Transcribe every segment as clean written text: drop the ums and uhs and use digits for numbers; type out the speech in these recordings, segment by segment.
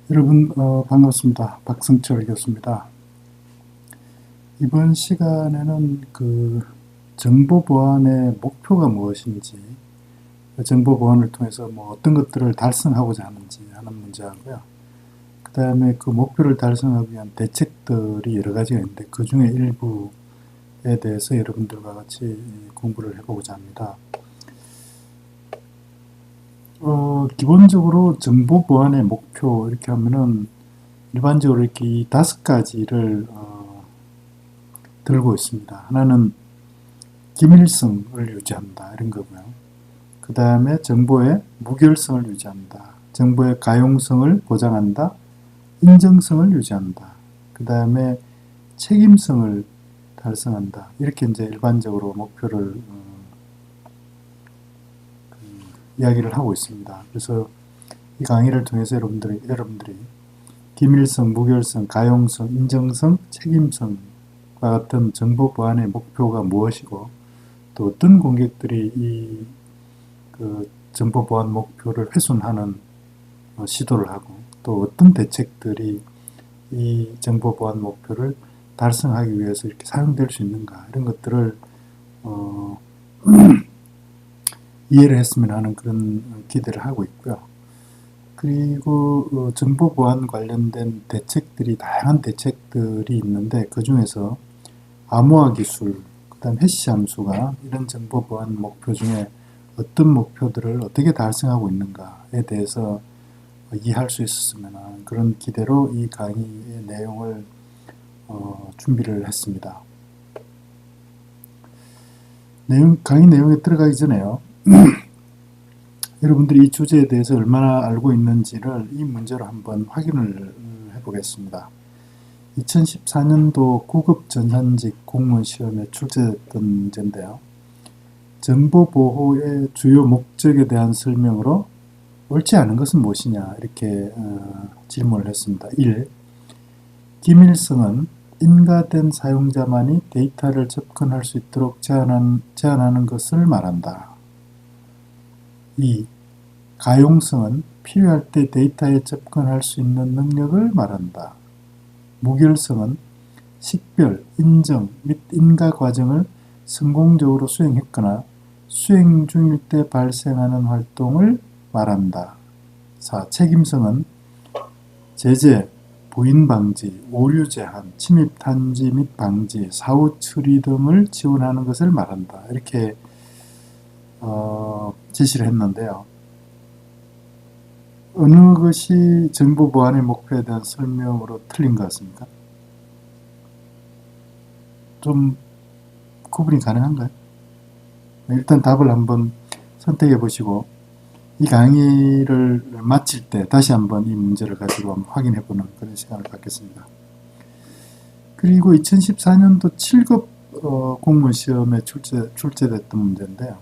여러분 반갑습니다. 박승철 교수입니다. 이번 시간에는 정보 보안의 목표가 무엇인지, 정보 보안을 통해서 어떤 것들을 달성하고자 하는지 하는 문제하고요. 그 다음에 그 목표를 달성하기 위한 대책들이 여러 가지가 있는데 그 중에 일부에 대해서 여러분들과 같이 공부를 해보고자 합니다. 기본적으로 정보 보안의 목표 이렇게 하면은 일반적으로 이렇게 이 5가지를 들고 있습니다. 하나는 기밀성을 유지한다 이런 거고요. 그 다음에 정보의 무결성을 유지한다. 정보의 가용성을 보장한다. 인정성을 유지한다. 그 다음에 책임성을 달성한다. 이렇게 이제 일반적으로 목표를 이야기를 하고 있습니다. 그래서 이 강의를 통해서 여러분들이 기밀성, 무결성, 가용성, 인정성, 책임성과 같은 정보 보안의 목표가 무엇이고 또 어떤 공격들이 이 정보 보안 목표를 훼손하는 시도를 하고 또 어떤 대책들이 이 정보 보안 목표를 달성하기 위해서 이렇게 사용될 수 있는가 이런 것들을 이해를 했으면 하는 그런 기대를 하고 있고요. 그리고 정보 보안 관련된 대책들이 다양한 대책들이 있는데 그 중에서 암호화 기술, 그다음 해시 함수가 이런 정보 보안 목표 중에 어떤 목표들을 어떻게 달성하고 있는가에 대해서 이해할 수 있었으면 하는 그런 기대로 이 강의의 내용을 준비를 했습니다. 강의 내용에 들어가기 전에요. 여러분들이 이 주제에 대해서 얼마나 알고 있는지를 이 문제로 한번 확인을 해보겠습니다. 2014년도 구급 전산직 공무원 시험에 출제됐던 문제인데요. 정보 보호의 주요 목적에 대한 설명으로 옳지 않은 것은 무엇이냐 이렇게 질문을 했습니다. 1. 기밀성은 인가된 사용자만이 데이터를 접근할 수 있도록 제한하는 것을 말한다. 2. 가용성은 필요할 때 데이터에 접근할 수 있는 능력을 말한다. 무결성은 식별, 인정 및 인가 과정을 성공적으로 수행했거나 수행 중일 때 발생하는 활동을 말한다. 4. 책임성은 제재, 부인 방지, 오류 제한, 침입 탐지 및 방지, 사후 처리 등을 지원하는 것을 말한다. 이렇게 제시를 했는데요. 어느 것이 정보 보안의 목표에 대한 설명으로 틀린 것 같습니까? 좀 구분이 가능한가요? 일단 답을 한번 선택해 보시고 이 강의를 마칠 때 다시 한번 이 문제를 가지고 한번 확인해 보는 그런 시간을 갖겠습니다. 그리고 2014년도 7급 공무원 시험에 출제됐던 문제인데요.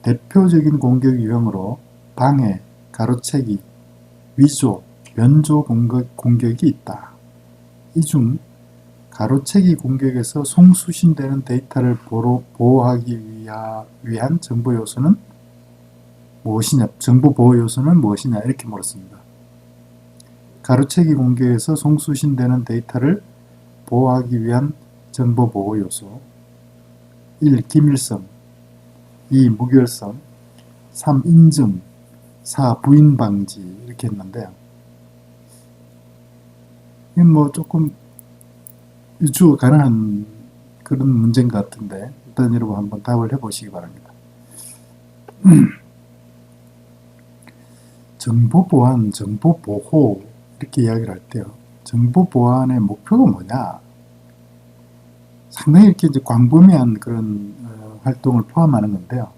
대표적인 공격 유형으로 방해, 가로채기, 위조, 변조 공격이 있다. 이 중 가로채기 공격에서 송수신되는 데이터를 보호하기 위한 정보 요소는 무엇이냐? 정보 보호 요소는 무엇이냐? 이렇게 물었습니다. 가로채기 공격에서 송수신되는 데이터를 보호하기 위한 정보 보호 요소 1. 기밀성 2. 무결성 3. 인증 4. 부인 방지 이렇게 했는데요. 이건 조금 유추가 가능한 그런 문제인 것 같은데 일단 여러분 한번 답을 해보시기 바랍니다. 정보 보안, 정보 보호 이렇게 이야기를 할 때요. 정보 보안의 목표가 뭐냐? 상당히 이렇게 이제 광범위한 그런 활동을 포함하는 건데요.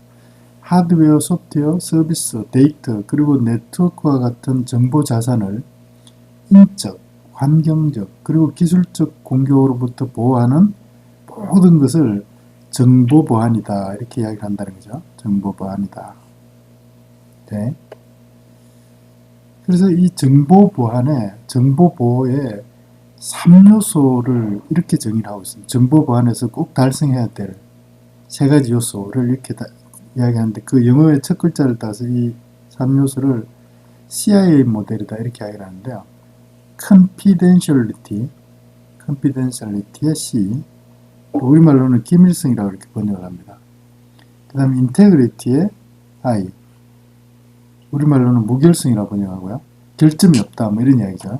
하드웨어, 소프트웨어, 서비스, 데이터, 그리고 네트워크와 같은 정보 자산을 인적, 환경적, 그리고 기술적 공격으로부터 보호하는 모든 것을 정보 보안이다. 이렇게 이야기를 한다는 거죠. 정보 보안이다. 네. 그래서 이 정보 보호의 3요소를 이렇게 정의를 하고 있습니다. 정보 보안에서 꼭 달성해야 될 3가지 요소를 이렇게 이야기하는데 그 영어의 첫 글자를 따서 이 3요소를 CIA 모델이다 이렇게 이야기를 하는데요. confidentiality의 C, 우리말로는 기밀성이라고 이렇게 번역을 합니다. 그 다음에 integrity의 I, 우리말로는 무결성이라고 번역하고요. 결점이 없다 뭐 이런 이야기죠.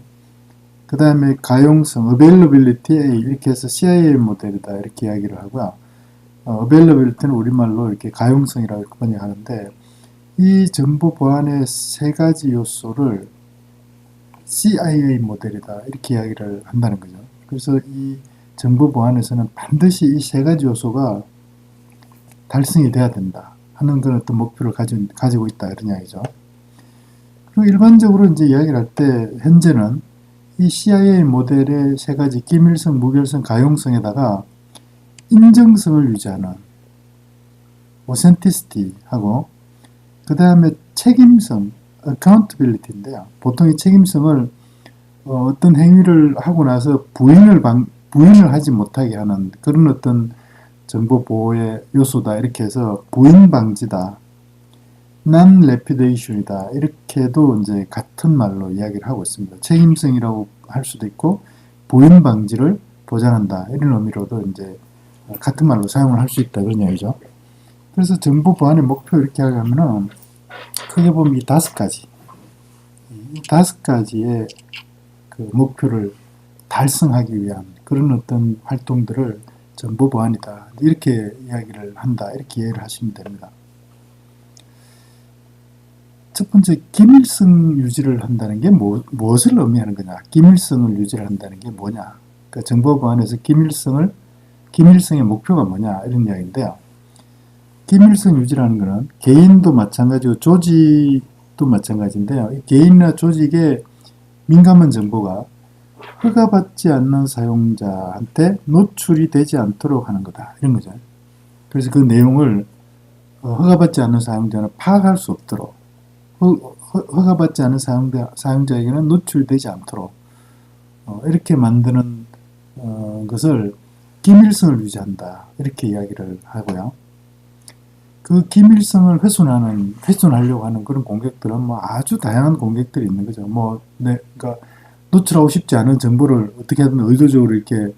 그 다음에 가용성, availability A 이렇게 해서 CIA 모델이다 이렇게 이야기를 하고요. availability는 우리말로 이렇게 가용성이라고 이렇게 번역하는데 이 정보 보안의 세 가지 요소를 CIA 모델이다 이렇게 이야기를 한다는 거죠. 그래서 이 정보 보안에서는 반드시 이 세 가지 요소가 달성이 돼야 된다 하는 그런 어떤 목표를 가지고 있다 이런 이야기죠. 그리고 일반적으로 이제 이야기를 할 때 현재는 이 CIA 모델의 세 가지 기밀성, 무결성, 가용성에다가 인정성을 유지하는 authenticity 하고 그 다음에 책임성, accountability인데요. 보통 이 책임성을 어떤 행위를 하고 나서 부인을 하지 못하게 하는 그런 어떤 정보 보호의 요소다 이렇게 해서 부인 방지다, non-repudiation이다 이렇게도 이제 같은 말로 이야기를 하고 있습니다. 책임성이라고 할 수도 있고 부인 방지를 보장한다 이런 의미로도 이제 같은 말로 사용을 할 수 있다 그런 이야기죠. 그래서 정보 보안의 목표 이렇게 하면은 크게 보면 이 다섯 가지의 그 목표를 달성하기 위한 그런 어떤 활동들을 정보 보안이다 이렇게 이야기를 한다 이렇게 이해를 하시면 됩니다. 첫 번째 기밀성 유지를 한다는 게 무엇을 의미하는 거냐? 기밀성을 유지를 한다는 게 뭐냐? 그러니까 정보 보안에서 기밀성의 목표가 뭐냐 이런 이야기인데요. 기밀성 유지라는 것은 개인도 마찬가지고 조직도 마찬가지인데요. 개인이나 조직의 민감한 정보가 허가받지 않는 사용자한테 노출이 되지 않도록 하는 거다 이런 거죠. 그래서 그 내용을 허가받지 않는 사용자는 파악할 수 없도록 허가받지 않은 사용자에게는 노출되지 않도록 이렇게 만드는 것을 기밀성을 유지한다 이렇게 이야기를 하고요. 그 기밀성을 훼손하려고 하는 그런 공격들은 뭐 아주 다양한 공격들이 있는 거죠. 그러니까 노출하고 싶지 않은 정보를 어떻게든 의도적으로 이렇게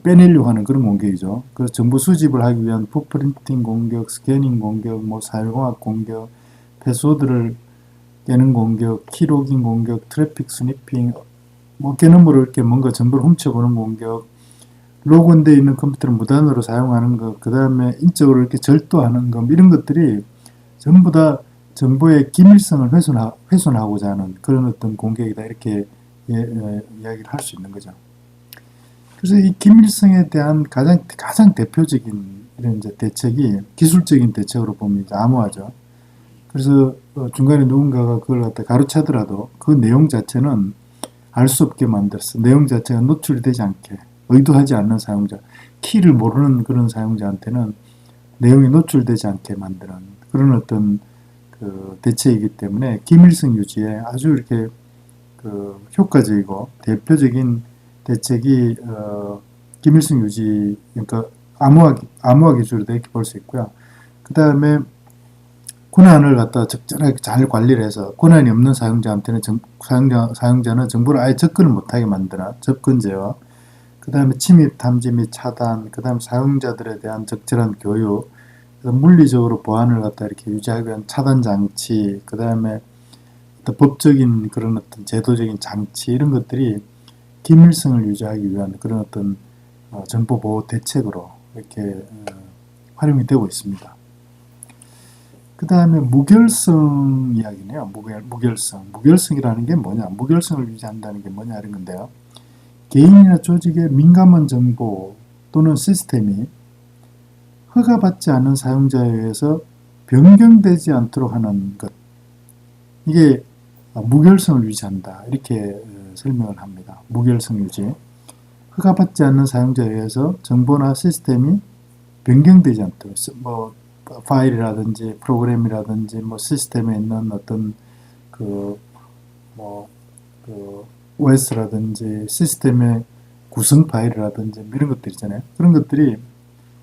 빼내려고 하는 그런 공격이죠. 그 정보 수집을 하기 위한 풋프린팅 공격, 스캐닝 공격, 사회공학 공격, 패스워드를 깨는 공격, 키로깅 공격, 트래픽 스니핑, 개념으로 이렇게 뭔가 정보를 훔쳐보는 공격, 로그인되어 있는 컴퓨터를 무단으로 사용하는 것, 그 다음에 인적으로 이렇게 절도하는 것, 이런 것들이 전부 다 정보의 기밀성을 훼손하고자 하는 그런 어떤 공격이다. 이렇게 이야기를 할 수 있는 거죠. 그래서 이 기밀성에 대한 가장 대표적인 이런 이제 대책이 기술적인 대책으로 보면 이제 암호화죠. 그래서 중간에 누군가가 그걸 갖다 가로채더라도 그 내용 자체는 알 수 없게 만들었어. 내용 자체가 노출되지 않게. 의도하지 않는 사용자, 키를 모르는 그런 사용자한테는 내용이 노출되지 않게 만드는 그런 어떤 대책이기 때문에 기밀성 유지에 아주 이렇게 효과적이고 대표적인 대책이 기밀성 유지, 그러니까 암호화 기술이다 이렇게 볼 수 있고요. 그 다음에 권한을 갖다 적절하게 잘 관리를 해서 권한이 없는 사용자한테는 사용자는 정보를 아예 접근을 못하게 만드는 접근 제어, 그 다음에 침입 탐지 및 차단, 그 다음 사용자들에 대한 적절한 교육, 물리적으로 보안을 갖다 이렇게 유지하기 위한 차단 장치, 그 다음에 어떤 법적인 그런 어떤 제도적인 장치 이런 것들이 기밀성을 유지하기 위한 그런 어떤 정보 보호 대책으로 이렇게 활용이 되고 있습니다. 그 다음에 무결성 이야기네요. 무결성이라는 게 뭐냐? 무결성을 유지한다는 게 뭐냐 이런 건데요. 개인이나 조직의 민감한 정보 또는 시스템이 허가받지 않은 사용자에 의해서 변경되지 않도록 하는 것, 이게 무결성을 유지한다 이렇게 설명을 합니다. 무결성 유지, 허가받지 않는 사용자에 의해서 정보나 시스템이 변경되지 않도록, 파일이라든지 프로그램이라든지 시스템에 있는 어떤 OS라든지 시스템의 구성 파일이라든지 이런 것들 있잖아요. 그런 것들이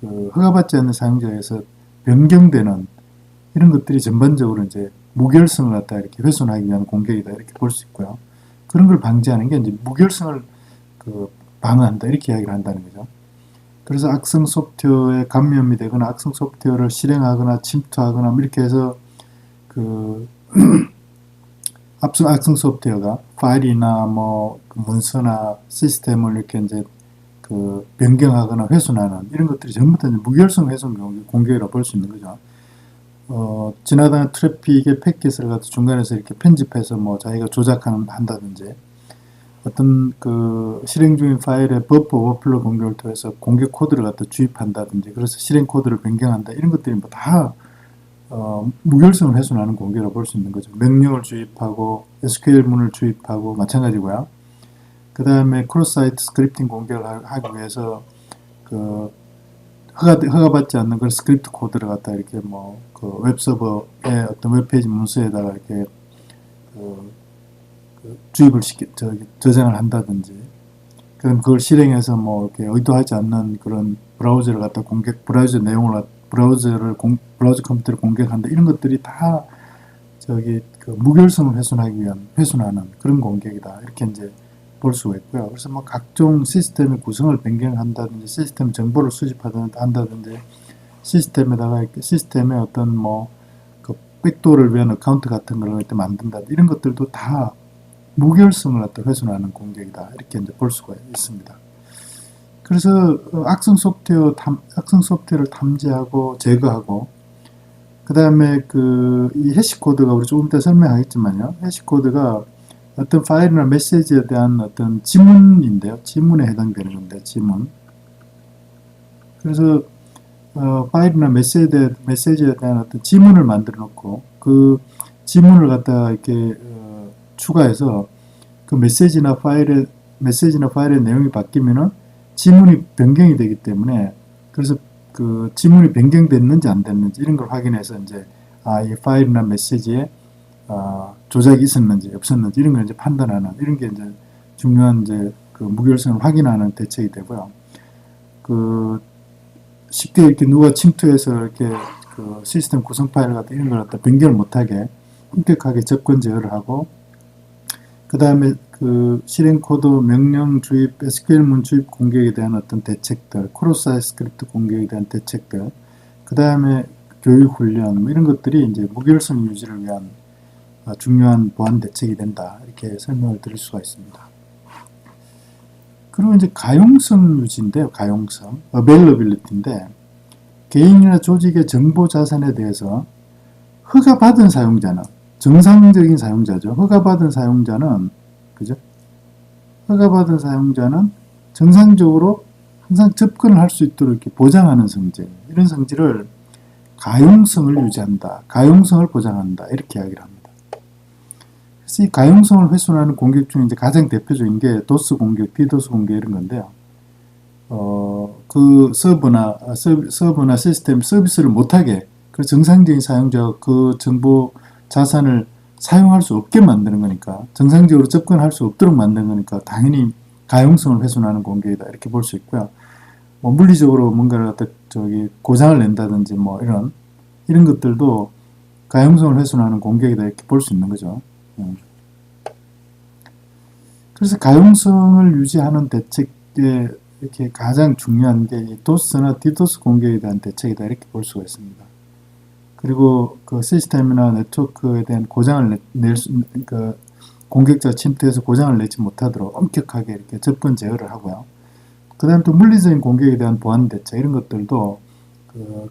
허가받지 않는 사용자에서 변경되는 이런 것들이 전반적으로 이제 무결성을 갖다 이렇게 훼손하기 위한 공격이다 이렇게 볼 수 있고요. 그런 걸 방지하는 게 이제 무결성을 방어한다 이렇게 이야기를 한다는 거죠. 그래서 악성 소프트웨어에 감염이 되거나 악성 소프트웨어를 실행하거나 침투하거나 이렇게 해서 악성 소프트웨어가 파일이나 문서나 시스템을 이렇게 이제 변경하거나 훼손하는 이런 것들이 전부 다 무결성 훼손 공격이라고 볼 수 있는 거죠. 지나가는 트래픽의 패킷을 갖다 중간에서 이렇게 편집해서 자기가 조작한다든지 어떤 실행 중인 파일에 버퍼 오버플로 공격을 통해서 공격 코드를 갖다 주입한다든지 그래서 실행 코드를 변경한다 이런 것들이 다 무결성을 훼손하는 공격이라고 볼 수 있는 거죠. 명령을 주입하고 SQL문을 주입하고 마찬가지고요. 그 다음에 크로스-사이트 스크립팅 공격을 하기 위해서 허가받지 않는 그런 스크립트 코드를 갖다 이렇게 웹서버의 어떤 웹페이지 문서에다가 이렇게 주입을 저장을 한다든지 그럼 그걸 실행해서 이렇게 의도하지 않는 그런 브라우저를 갖다 브라우저 컴퓨터를 공격한다 이런 것들이 다 무결성을 훼손하는 그런 공격이다 이렇게 이제 볼 수가 있고요. 그래서 각종 시스템의 구성을 변경한다든지 시스템 정보를 수집한다든지 시스템에다가 시스템의 어떤 백도어를 위한 어카운트 같은 걸 만든다 이런 것들도 다 무결성을 훼손하는 공격이다 이렇게 이제 볼 수가 있습니다. 그래서 악성 소프트웨어를 탐지하고 제거하고 그 다음에 이 해시코드가 우리 조금 이따 설명하겠지만요. 해시코드가 어떤 파일이나 메시지에 대한 어떤 지문인데요. 지문에 해당되는 건데 지문. 그래서 파일이나 메시지에 대한 어떤 지문을 만들어 놓고 그 지문을 갖다가 이렇게 추가해서 그 메시지나 파일의 내용이 바뀌면은 지문이 변경이 되기 때문에 그래서 그 지문이 변경됐는지 안 됐는지 이런 걸 확인해서 이제 이 파일이나 메시지에 조작이 있었는지 없었는지 이런 걸 이제 판단하는 이런 게 이제 중요한 이제 무결성을 확인하는 대책이 되고요. 쉽게 이렇게 누가 침투해서 이렇게 시스템 구성 파일 같은 이런 걸 갖다 변경을 못하게 엄격하게 접근 제어를 하고 그 다음에 실행 코드 명령 주입, SQL문 주입 공격에 대한 어떤 대책들, 크로스-사이트 스크립트 공격에 대한 대책들, 그 다음에 교육 훈련 이런 것들이 이제 무결성 유지를 위한 중요한 보안 대책이 된다 이렇게 설명을 드릴 수가 있습니다. 그리고 이제 가용성 유지인데요. 가용성, availability인데 개인이나 조직의 정보 자산에 대해서 허가받은 사용자는 정상적인 사용자죠. 허가받은 사용자는 정상적으로 항상 접근을 할 수 있도록 이렇게 보장하는 성질, 이런 성질을 가용성을 유지한다, 가용성을 보장한다 이렇게 이야기를 합니다. 그래서 이 가용성을 훼손하는 공격 중에 이제 가장 대표적인 게 도스 공격, 디도스 공격 이런 건데요. 그 서버나 시스템 서비스를 못하게 그 정상적인 사용자가 그 정보 자산을 사용할 수 없게 만드는 거니까 정상적으로 접근할 수 없도록 만드는 거니까 당연히 가용성을 훼손하는 공격이다 이렇게 볼 수 있고요. 물리적으로 뭔가를 고장을 낸다든지 이런 것들도 가용성을 훼손하는 공격이다 이렇게 볼 수 있는 거죠. 그래서 가용성을 유지하는 대책에 이렇게 가장 중요한 게 도스나 디도스 공격에 대한 대책이다 이렇게 볼 수가 있습니다. 그리고 그 시스템이나 네트워크에 대한 고장을 공격자 침투해서 고장을 내지 못하도록 엄격하게 이렇게 접근 제어를 하고요. 그 다음 또 물리적인 공격에 대한 보안 대책 이런 것들도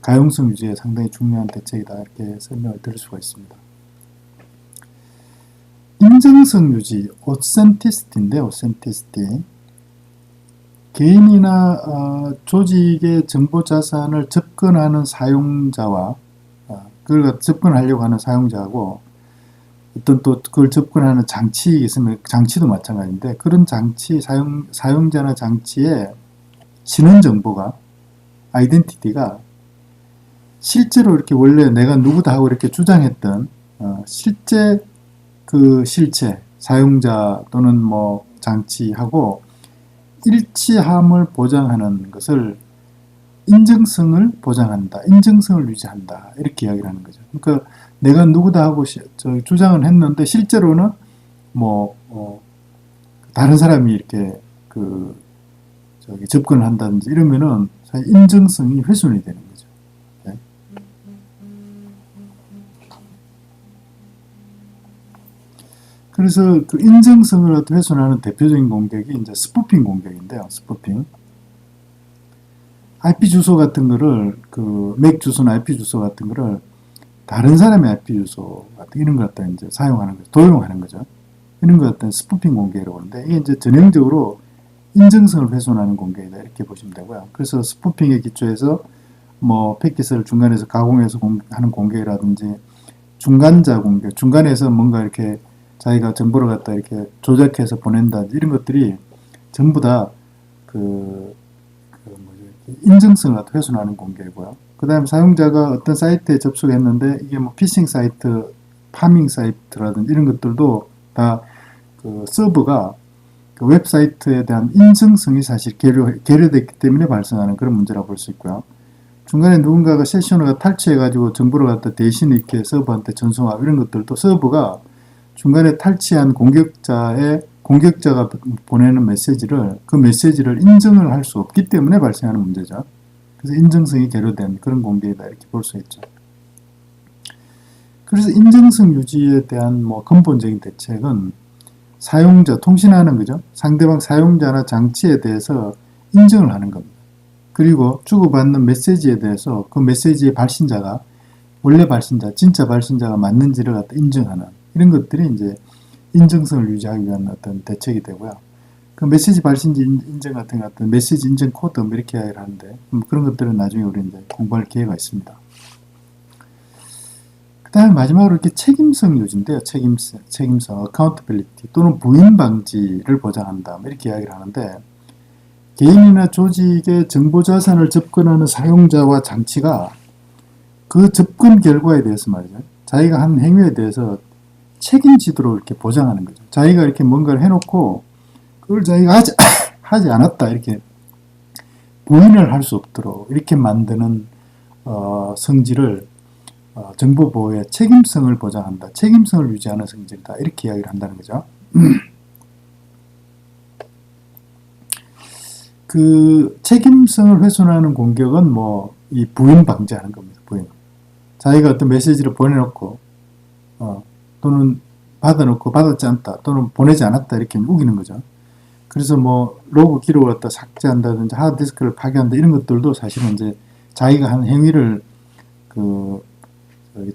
가용성 유지에 상당히 중요한 대책이다 이렇게 설명을 드릴 수가 있습니다. 인정성 유지, authenticity인데 authenticity. 개인이나 조직의 정보 자산을 접근하는 사용자와 그걸 접근하려고 하는 사용자하고 어떤 또 그걸 접근하는 장치 있으면 장치도 마찬가지인데 그런 장치 사용자나 장치의 신원 정보가 아이덴티티가 실제로 이렇게 원래 내가 누구다 하고 이렇게 주장했던 실제 실체 사용자 또는 장치하고 일치함을 보장하는 것을 인정성을 보장한다, 인정성을 유지한다 이렇게 이야기를 하는 거죠. 그러니까 내가 누구다 하고 주장은 했는데 실제로는 뭐 다른 사람이 이렇게 접근을 한다든지 이러면은 사실 인정성이 훼손이 되는 거죠. 네. 그래서 그 인정성을 훼손하는 대표적인 공격이 이제 스푸핑 공격인데요. 스푸핑. IP 주소 같은 거를 맥 주소나 IP 주소 같은 거를 다른 사람의 IP 주소 같은 이런 걸 갖다 이제 사용하는 거죠. 도용하는 거죠. 이런 것 같은 스푸핑 공격이라고 하는데 이게 이제 전형적으로 인정성을 훼손하는 공격이다 이렇게 보시면 되고요. 그래서 스푸핑의 기초에서 뭐 패킷을 중간에서 가공해서 하는 공격이라든지 중간자 공격, 중간에서 뭔가 이렇게 자기가 정보를 갖다 이렇게 조작해서 보낸다 이런 것들이 전부 다 인정성을 훼손하는 공격이고요. 그 다음에 사용자가 어떤 사이트에 접속했는데 이게 뭐 피싱 사이트, 파밍 사이트라든지 이런 것들도 다 서버가 웹사이트에 대한 인정성이 사실 계류됐기 때문에 발생하는 그런 문제라고 볼 수 있고요. 중간에 누군가가 세셔너가 탈취해가지고 정보를 갖다 대신 이렇게 서버한테 전송하고 이런 것들도 서버가 중간에 탈취한 공격자가 보내는 그 메시지를 인정을 할 수 없기 때문에 발생하는 문제죠. 그래서 인정성이 계류된 그런 공격이다 이렇게 볼 수 있죠. 그래서 인정성 유지에 대한 뭐 근본적인 대책은 사용자, 통신하는 거죠. 상대방 사용자나 장치에 대해서 인정을 하는 겁니다. 그리고 주고받는 메시지에 대해서 그 메시지의 발신자가 원래 발신자, 진짜 발신자가 맞는지를 갖다 인정하는 이런 것들이 이제 인정성을 유지하기 위한 어떤 대책이 되고요. 그 메시지 발신지 인정 같은 메시지 인정 코드 뭐 이렇게 이야기를 하는데 그런 것들은 나중에 우리 이제 공부할 기회가 있습니다. 그 다음에 마지막으로 이렇게 책임성 유지인데요. 책임성, accountability 또는 부인 방지를 보장한다 이렇게 이야기를 하는데 개인이나 조직의 정보 자산을 접근하는 사용자와 장치가 그 접근 결과에 대해서 말이죠. 자기가 한 행위에 대해서 책임지도록 이렇게 보장하는 거죠. 자기가 이렇게 뭔가를 해놓고 그걸 자기가 하지 않았다 이렇게 부인을 할 수 없도록 이렇게 만드는 성질을 정보 보호의 책임성을 보장한다. 책임성을 유지하는 성질이다. 이렇게 이야기를 한다는 거죠. 그 책임성을 훼손하는 공격은 뭐 이 부인 방지하는 겁니다. 부인. 자기가 어떤 메시지를 보내놓고 또는 받아놓고 받았지 않다 또는 보내지 않았다 이렇게 우기는 거죠. 그래서 뭐 로그 기록을 갖다 삭제한다든지 하드디스크를 파괴한다 이런 것들도 사실은 이제 자기가 한 행위를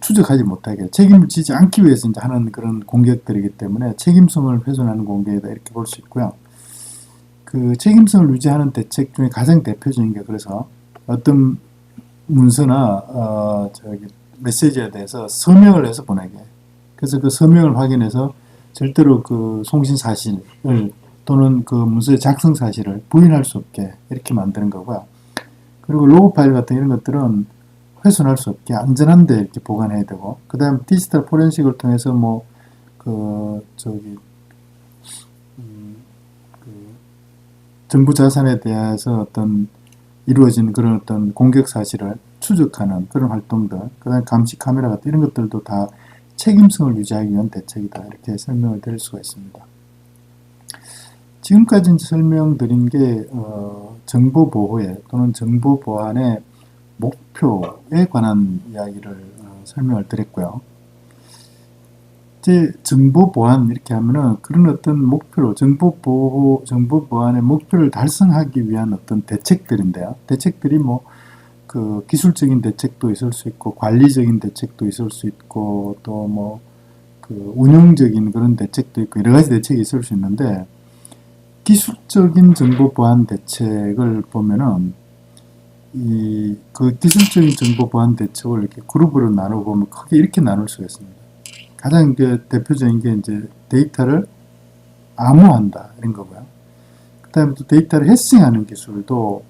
추적하지 못하게 책임을 지지 않기 위해서 이제 하는 그런 공격들이기 때문에 책임성을 훼손하는 공격이다 이렇게 볼 수 있고요. 그 책임성을 유지하는 대책 중에 가장 대표적인 게 그래서 어떤 문서나 메시지에 대해서 서명을 해서 보내게. 그래서 그 서명을 확인해서 절대로 그 송신 사실을 또는 그 문서의 작성 사실을 부인할 수 없게 이렇게 만드는 거고요. 그리고 로그 파일 같은 이런 것들은 훼손할 수 없게 안전한데 이렇게 보관해야 되고, 그 다음 디지털 포렌식을 통해서 정부 자산에 대해서 어떤 이루어진 그런 어떤 공격 사실을 추적하는 그런 활동들, 그 다음에 감시 카메라 같은 이런 것들도 다 책임성을 유지하기 위한 대책이다 이렇게 설명을 드릴 수가 있습니다. 지금까지 설명드린 게 정보 보호에 또는 정보 보안의 목표에 관한 이야기를 설명을 드렸고요. 이제 정보 보안 이렇게 하면은 그런 어떤 목표로 정보 보호, 정보 보안의 목표를 달성하기 위한 어떤 대책들인데요. 대책들이 그 기술적인 대책도 있을 수 있고 관리적인 대책도 있을 수 있고 또 그 운영적인 그런 대책도 있고 여러 가지 대책이 있을 수 있는데, 기술적인 정보 보안 대책을 보면은 그 기술적인 정보 보안 대책을 이렇게 그룹으로 나눠보면 크게 이렇게 나눌 수가 있습니다. 가장 대표적인 게 이제 데이터를 암호한다 이런 거고요. 그 다음에 또 데이터를 해싱하는 기술도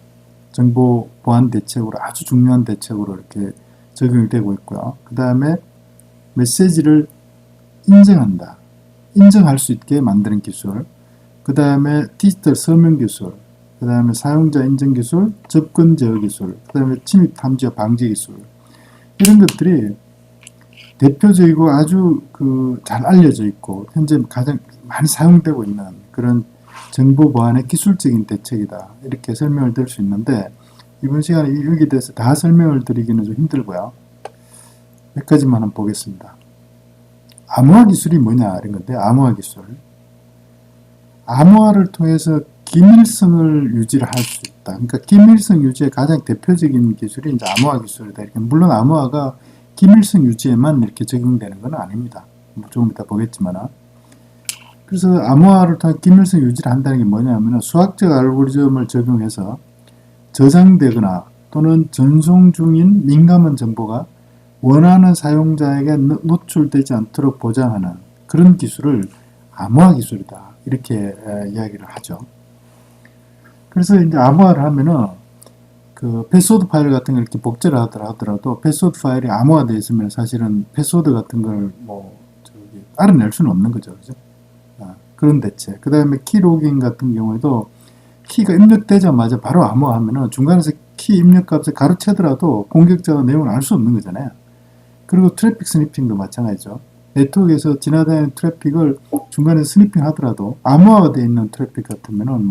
정보 보안 대책으로 아주 중요한 대책으로 이렇게 적용이 되고 있고요. 그 다음에 메시지를 인정한다, 인정할 수 있게 만드는 기술, 그 다음에 디지털 서명 기술, 그 다음에 사용자 인증 기술, 접근 제어 기술, 그 다음에 침입 탐지 방지 기술, 이런 것들이 대표적이고 아주 잘 알려져 있고 현재 가장 많이 사용되고 있는 그런 정보 보안의 기술적인 대책이다. 이렇게 설명을 드릴 수 있는데 이번 시간에 여기에 대해서 다 설명을 드리기는 좀 힘들고요. 몇 가지만 한번 보겠습니다. 암호화 기술이 뭐냐 이런 건데 암호화 기술. 암호화를 통해서 기밀성을 유지를 할 수 있다. 그러니까 기밀성 유지의 가장 대표적인 기술이 이제 암호화 기술이다. 이렇게 물론 암호화가 기밀성 유지에만 이렇게 적용되는 건 아닙니다. 조금 이따 보겠지만. 그래서 암호화를 통해 기밀성 유지를 한다는 게 뭐냐면 수학적 알고리즘을 적용해서 저장되거나 또는 전송 중인 민감한 정보가 원하는 사용자에게 노출되지 않도록 보장하는 그런 기술을 암호화 기술이다. 이렇게 이야기를 하죠. 그래서 이제 암호화를 하면은 패스워드 파일 같은 걸 이렇게 복제를 하더라도 패스워드 파일이 암호화되어 있으면 사실은 패스워드 같은 걸 알아낼 수는 없는 거죠. 그죠? 그런 대체. 그 다음에 키 로깅 같은 경우에도 키가 입력되자마자 바로 암호화하면은 중간에서 키 입력값을 가로채더라도 공격자가 내용을 알 수 없는 거잖아요. 그리고 트래픽 스니핑도 마찬가지죠. 네트워크에서 지나다니는 트래픽을 중간에 스니핑 하더라도 암호화가 되어 있는 트래픽 같으면은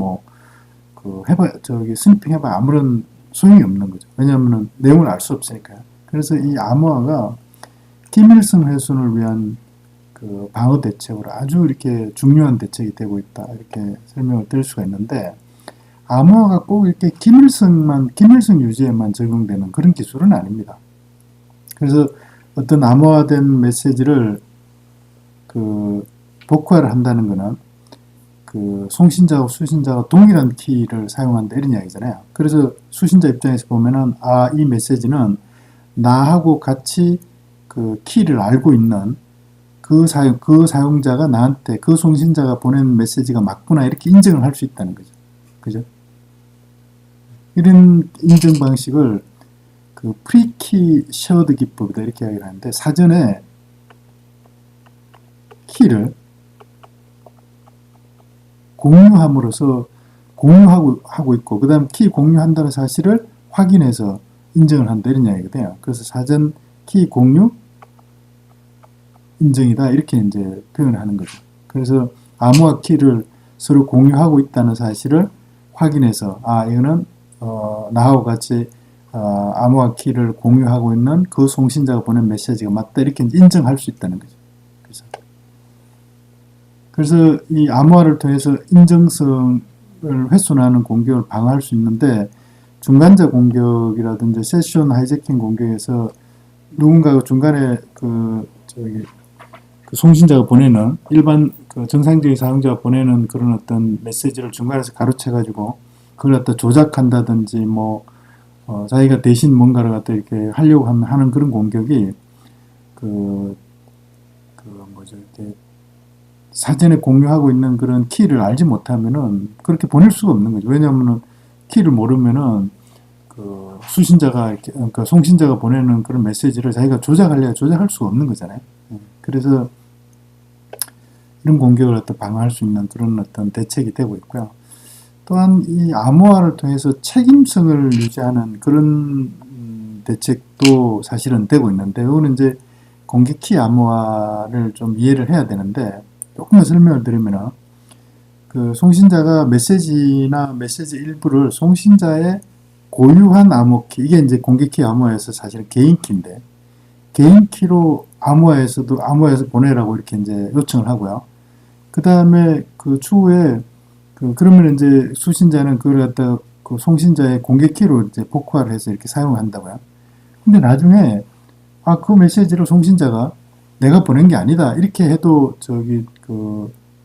스니핑 해봐 아무런 소용이 없는 거죠. 왜냐하면 내용을 알 수 없으니까요. 그래서 이 암호화가 기밀성 훼손을 위한 방어 대책으로 아주 이렇게 중요한 대책이 되고 있다. 이렇게 설명을 드릴 수가 있는데, 암호화가 꼭 이렇게 기밀성 유지에만 적용되는 그런 기술은 아닙니다. 그래서 어떤 암호화된 메시지를 복구를 한다는 것은 송신자와 수신자가 동일한 키를 사용한다 이런 이야기잖아요. 그래서 수신자 입장에서 보면은 이 메시지는 나하고 같이 키를 알고 있는 그 사용자가 나한테 그 송신자가 보낸 메시지가 맞구나 이렇게 인정을 할 수 있다는 거죠. 그죠? 이런 인증 방식을 프리키 쉐어드 기법이다 이렇게 이야기를 하는데 사전에 키를 공유함으로써 공유하고 있고 그 다음 키 공유한다는 사실을 확인해서 인정을 한다 이런 이야기가 그래서 사전 키 공유 인정이다 이렇게 이제 표현을 하는 거죠. 그래서 암호화 키를 서로 공유하고 있다는 사실을 확인해서 이거는 나하고 같이 암호화 키를 공유하고 있는 그 송신자가 보낸 메시지가 맞다 이렇게 인정할 수 있다는 거죠. 그래서 이 암호화를 통해서 인정성을 훼손하는 공격을 방어할 수 있는데 중간자 공격이라든지 세션 하이제킹 공격에서 누군가가 중간에 송신자가 보내는 일반 정상적인 사용자가 보내는 그런 어떤 메시지를 중간에서 가로채 가지고 그걸 갖다 조작한다든지 자기가 대신 뭔가를 갖다 이렇게 하려고 하는 그런 공격이 이렇게 사전에 공유하고 있는 그런 키를 알지 못하면은 그렇게 보낼 수가 없는 거죠. 왜냐하면은 키를 모르면은 수신자가 이렇게 송신자가 보내는 그런 메시지를 자기가 조작할 수가 없는 거잖아요. 그래서 이런 공격을 갖다 방어할 수 있는 그런 어떤 대책이 되고 있고요. 또한 이 암호화를 통해서 책임성을 유지하는 그런 대책도 사실은 되고 있는데 이거는 이제 공개키 암호화를 좀 이해를 해야 되는데 조금만 설명을 드리면은 송신자가 메시지나 메시지 일부를 송신자의 고유한 암호키 이게 이제 공개키 암호화에서 사실은 개인키인데 개인키로 암호화에서 보내라고 이렇게 이제 요청을 하고요. 그 다음에 추후에 그러면 이제 수신자는 그걸 갖다가 송신자의 공개키로 이제 복구를 해서 이렇게 사용한다고요. 근데 나중에 그 메시지를 송신자가 내가 보낸 게 아니다 이렇게 해도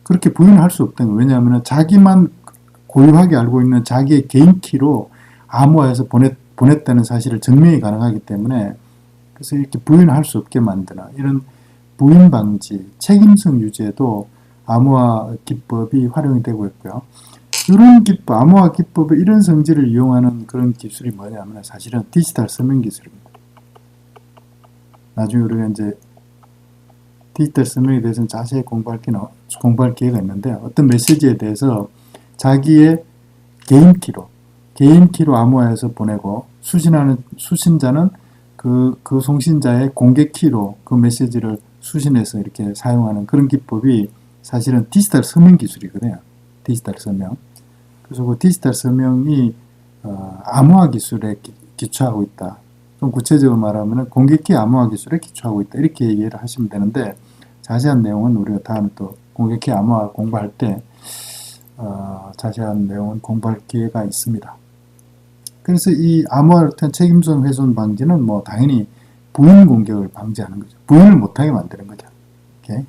그렇게 부인을 할 수 없다는 거예요. 왜냐하면 자기만 고유하게 알고 있는 자기의 개인 키로 암호화해서 보냈다는 사실을 증명이 가능하기 때문에 그래서 이렇게 부인을 할 수 없게 만드는 이런 부인 방지, 책임성 유지에도 암호화 기법이 활용이 되고 있고요. 이런 기법, 암호화 기법의 이런 성질을 이용하는 그런 기술이 뭐냐면 사실은 디지털 서명 기술입니다. 나중에 우리가 이제 디지털 서명에 대해서는 자세히 공부할 기회가 있는데 어떤 메시지에 대해서 자기의 개인 키로 암호화해서 보내고 수신자는 그 송신자의 공개 키로 그 메시지를 수신해서 이렇게 사용하는 그런 기법이 사실은 디지털 서명 기술이거든요. 디지털 서명. 그래서 그 디지털 서명이 암호화 기술에 기초하고 있다. 좀 구체적으로 말하면 공개키 암호화 기술에 기초하고 있다. 이렇게 얘기를 하시면 되는데 자세한 내용은 우리가 다음에 또 공개키 암호화 공부할 때 자세한 내용은 공부할 기회가 있습니다. 그래서 이 암호화를 통한 책임성 훼손 방지는 뭐 당연히 부인 공격을 방지하는 거죠. 부인을 못하게 만드는 거죠. 오케이?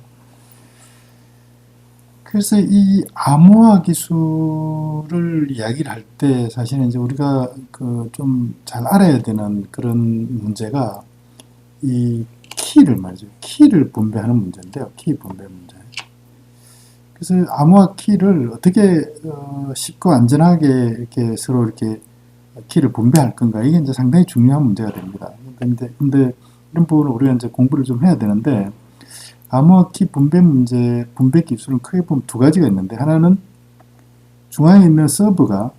그래서 이 암호화 기술을 이야기를 할 때 사실은 이제 우리가 그 좀 잘 알아야 되는 그런 문제가 이 키를 말이죠. 키를 분배하는 문제인데요. 키 분배 문제. 그래서 암호화 키를 어떻게 쉽고 안전하게 이렇게 서로 이렇게 키를 분배할 건가 이게 이제 상당히 중요한 문제가 됩니다. 근데 이런 부분을 우리가 이제 공부를 좀 해야 되는데 암호화 키 분배 문제 분배 기술은 크게 보면 두 가지가 있는데 하나는 중앙에 있는 서버가